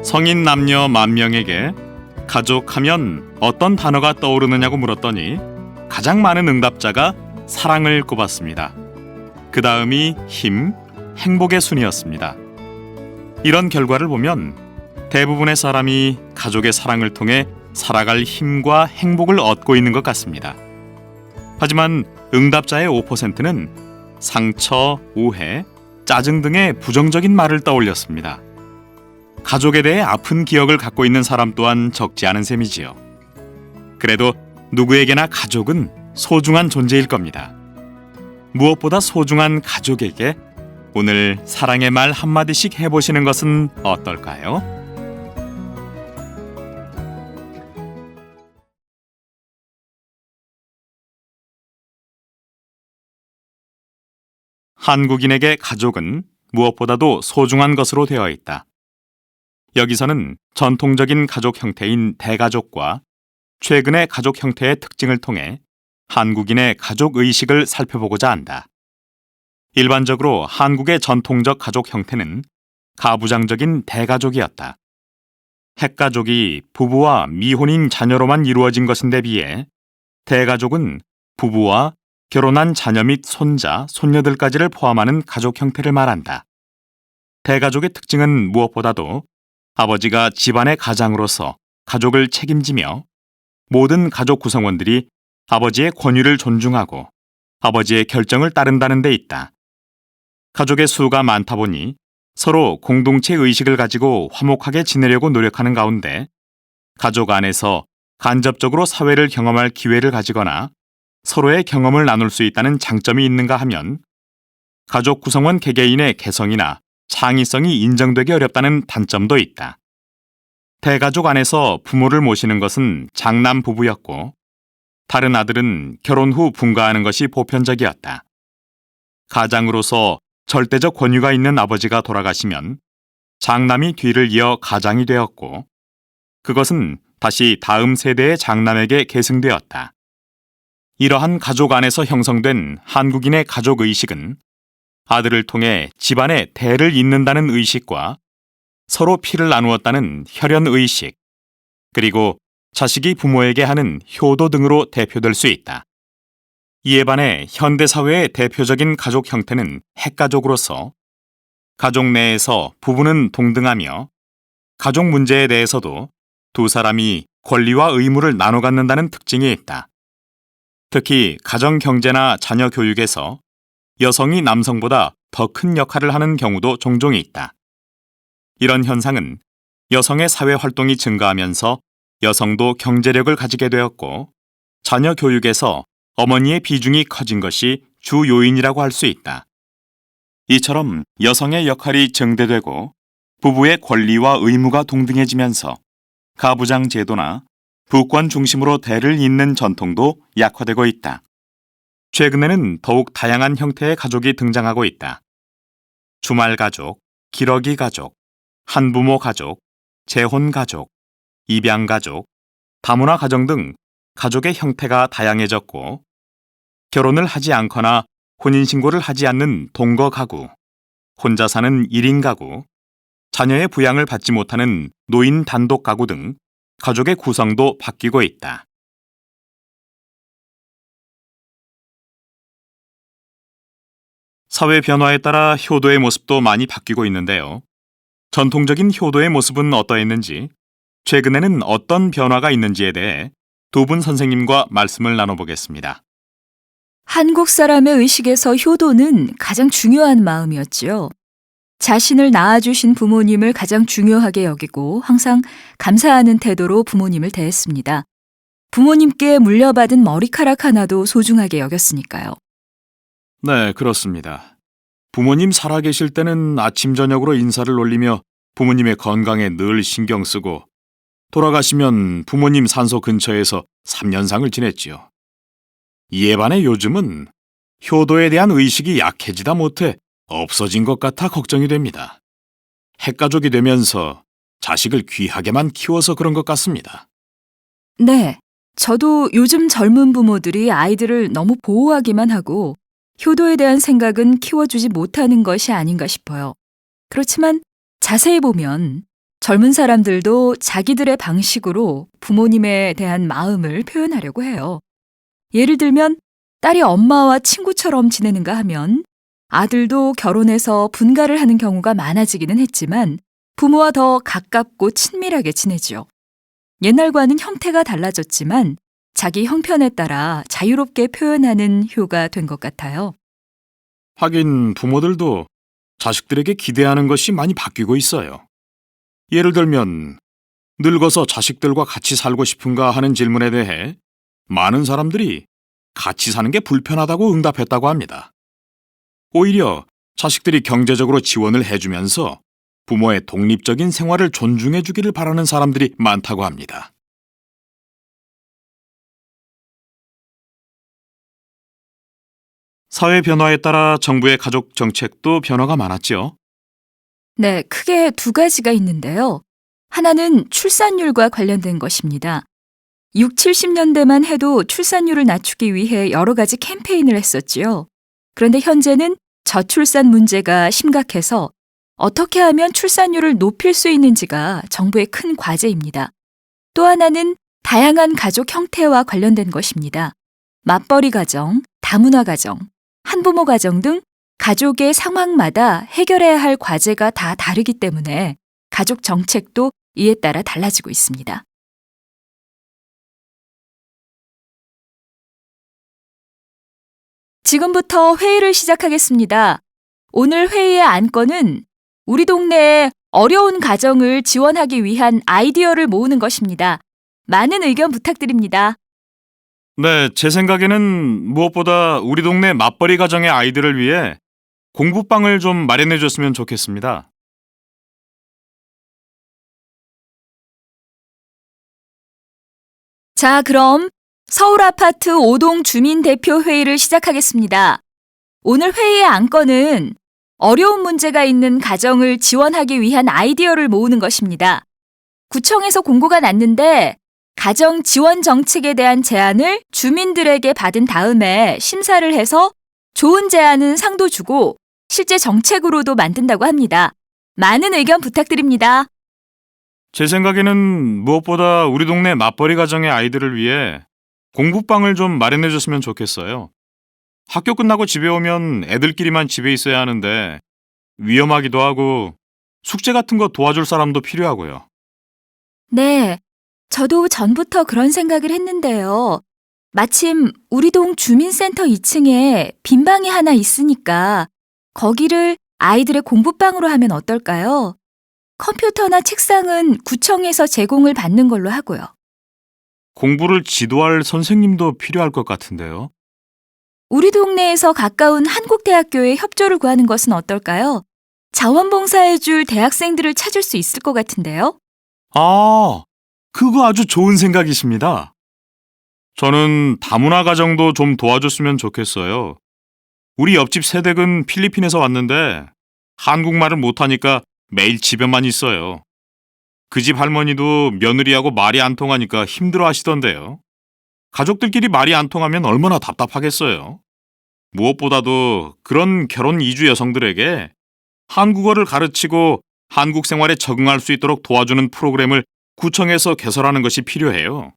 성인 남녀 10,000명에게 가족하면 어떤 단어가 떠오르느냐고 물었더니 가장 많은 응답자가 사랑을 꼽았습니다. 그 다음이 힘, 행복의 순이었습니다. 이런 결과를 보면 대부분의 사람이 가족의 사랑을 통해 살아갈 힘과 행복을 얻고 있는 것 같습니다. 하지만 응답자의 5%는 상처, 오해, 짜증 등의 부정적인 말을 떠올렸습니다. 가족에 대해 아픈 기억을 갖고 있는 사람 또한 적지 않은 셈이지요. 그래도 누구에게나 가족은 소중한 존재일 겁니다. 무엇보다 소중한 가족에게 오늘 사랑의 말 한마디씩 해보시는 것은 어떨까요? 한국인에게 가족은 무엇보다도 소중한 것으로 되어 있다. 여기서는 전통적인 가족 형태인 대가족과 최근의 가족 형태의 특징을 통해 한국인의 가족 의식을 살펴보고자 한다. 일반적으로 한국의 전통적 가족 형태는 가부장적인 대가족이었다. 핵가족이 부부와 미혼인 자녀로만 이루어진 것인데 비해 대가족은 부부와 결혼한 자녀 및 손자, 손녀들까지를 포함하는 가족 형태를 말한다. 대가족의 특징은 무엇보다도 아버지가 집안의 가장으로서 가족을 책임지며 모든 가족 구성원들이 아버지의 권위를 존중하고 아버지의 결정을 따른다는 데 있다. 가족의 수가 많다 보니 서로 공동체 의식을 가지고 화목하게 지내려고 노력하는 가운데 가족 안에서 간접적으로 사회를 경험할 기회를 가지거나 서로의 경험을 나눌 수 있다는 장점이 있는가 하면 가족 구성원 개개인의 개성이나 창의성이 인정되기 어렵다는 단점도 있다. 대가족 안에서 부모를 모시는 것은 장남 부부였고 다른 아들은 결혼 후 분가하는 것이 보편적이었다. 가장으로서 절대적 권위가 있는 아버지가 돌아가시면 장남이 뒤를 이어 가장이 되었고 그것은 다시 다음 세대의 장남에게 계승되었다. 이러한 가족 안에서 형성된 한국인의 가족 의식은 아들을 통해 집안의 대를 잇는다는 의식과 서로 피를 나누었다는 혈연 의식, 그리고 자식이 부모에게 하는 효도 등으로 대표될 수 있다. 이에 반해 현대사회의 대표적인 가족 형태는 핵가족으로서 가족 내에서 부부는 동등하며 가족 문제에 대해서도 두 사람이 권리와 의무를 나눠 갖는다는 특징이 있다. 특히 가정 경제나 자녀 교육에서 여성이 남성보다 더 큰 역할을 하는 경우도 종종 있다. 이런 현상은 여성의 사회 활동이 증가하면서 여성도 경제력을 가지게 되었고 자녀 교육에서 어머니의 비중이 커진 것이 주 요인이라고 할 수 있다. 이처럼 여성의 역할이 증대되고 부부의 권리와 의무가 동등해지면서 가부장 제도나 부권 중심으로 대를 잇는 전통도 약화되고 있다. 최근에는 더욱 다양한 형태의 가족이 등장하고 있다. 주말 가족, 기러기 가족, 한부모 가족, 재혼 가족, 입양 가족, 다문화 가정 등 가족의 형태가 다양해졌고 결혼을 하지 않거나 혼인신고를 하지 않는 동거 가구, 혼자 사는 1인 가구, 자녀의 부양을 받지 못하는 노인 단독 가구 등 가족의 구성도 바뀌고 있다. 사회 변화에 따라 효도의 모습도 많이 바뀌고 있는데요. 전통적인 효도의 모습은 어떠했는지, 최근에는 어떤 변화가 있는지에 대해 두 분 선생님과 말씀을 나눠보겠습니다. 한국 사람의 의식에서 효도는 가장 중요한 마음이었지요. 자신을 낳아주신 부모님을 가장 중요하게 여기고 항상 감사하는 태도로 부모님을 대했습니다. 부모님께 물려받은 머리카락 하나도 소중하게 여겼으니까요. 네, 그렇습니다. 부모님 살아계실 때는 아침 저녁으로 인사를 올리며 부모님의 건강에 늘 신경 쓰고 돌아가시면 부모님 산소 근처에서 3년상을 지냈지요. 이에 반해 요즘은 효도에 대한 의식이 약해지다 못해 없어진 것 같아 걱정이 됩니다. 핵가족이 되면서 자식을 귀하게만 키워서 그런 것 같습니다. 네, 저도 요즘 젊은 부모들이 아이들을 너무 보호하기만 하고 효도에 대한 생각은 키워주지 못하는 것이 아닌가 싶어요. 그렇지만 자세히 보면 젊은 사람들도 자기들의 방식으로 부모님에 대한 마음을 표현하려고 해요. 예를 들면 딸이 엄마와 친구처럼 지내는가 하면 아들도 결혼해서 분가를 하는 경우가 많아지기는 했지만 부모와 더 가깝고 친밀하게 지내지요. 옛날과는 형태가 달라졌지만 자기 형편에 따라 자유롭게 표현하는 효가 된 것 같아요. 하긴 부모들도 자식들에게 기대하는 것이 많이 바뀌고 있어요. 예를 들면 늙어서 자식들과 같이 살고 싶은가 하는 질문에 대해 많은 사람들이 같이 사는 게 불편하다고 응답했다고 합니다. 오히려 자식들이 경제적으로 지원을 해주면서 부모의 독립적인 생활을 존중해 주기를 바라는 사람들이 많다고 합니다. 사회 변화에 따라 정부의 가족 정책도 변화가 많았지요. 네, 크게 두 가지가 있는데요. 하나는 출산율과 관련된 것입니다. 6, 70년대만 해도 출산율을 낮추기 위해 여러 가지 캠페인을 했었지요. 그런데 현재는 저출산 문제가 심각해서 어떻게 하면 출산율을 높일 수 있는지가 정부의 큰 과제입니다. 또 하나는 다양한 가족 형태와 관련된 것입니다. 맞벌이 가정, 다문화 가정, 한부모 가정 등 가족의 상황마다 해결해야 할 과제가 다 다르기 때문에 가족 정책도 이에 따라 달라지고 있습니다. 지금부터 회의를 시작하겠습니다. 오늘 회의의 안건은 우리 동네에 어려운 가정을 지원하기 위한 아이디어를 모으는 것입니다. 많은 의견 부탁드립니다. 네, 제 생각에는 무엇보다 우리 동네 맞벌이 가정의 아이들을 위해 공부방을 좀 마련해 줬으면 좋겠습니다. 자, 그럼 서울 아파트 5동 주민대표 회의를 시작하겠습니다. 오늘 회의의 안건은 어려운 문제가 있는 가정을 지원하기 위한 아이디어를 모으는 것입니다. 구청에서 공고가 났는데 가정 지원 정책에 대한 제안을 주민들에게 받은 다음에 심사를 해서 좋은 제안은 상도 주고 실제 정책으로도 만든다고 합니다. 많은 의견 부탁드립니다. 제 생각에는 무엇보다 우리 동네 맞벌이 가정의 아이들을 위해 공부방을 좀 마련해 줬으면 좋겠어요. 학교 끝나고 집에 오면 애들끼리만 집에 있어야 하는데 위험하기도 하고 숙제 같은 거 도와줄 사람도 필요하고요. 네, 저도 전부터 그런 생각을 했는데요. 마침 우리 동 주민센터 2층에 빈 방이 하나 있으니까 거기를 아이들의 공부방으로 하면 어떨까요? 컴퓨터나 책상은 구청에서 제공을 받는 걸로 하고요. 공부를 지도할 선생님도 필요할 것 같은데요. 우리 동네에서 가까운 한국대학교에 협조를 구하는 것은 어떨까요? 자원봉사해줄 대학생들을 찾을 수 있을 것 같은데요. 아, 그거 아주 좋은 생각이십니다. 저는 다문화 가정도 좀 도와줬으면 좋겠어요. 우리 옆집 세댁은 필리핀에서 왔는데 한국말을 못하니까 매일 집에만 있어요. 그 집 할머니도 며느리하고 말이 안 통하니까 힘들어 하시던데요. 가족들끼리 말이 안 통하면 얼마나 답답하겠어요. 무엇보다도 그런 결혼 이주 여성들에게 한국어를 가르치고 한국 생활에 적응할 수 있도록 도와주는 프로그램을 구청에서 개설하는 것이 필요해요.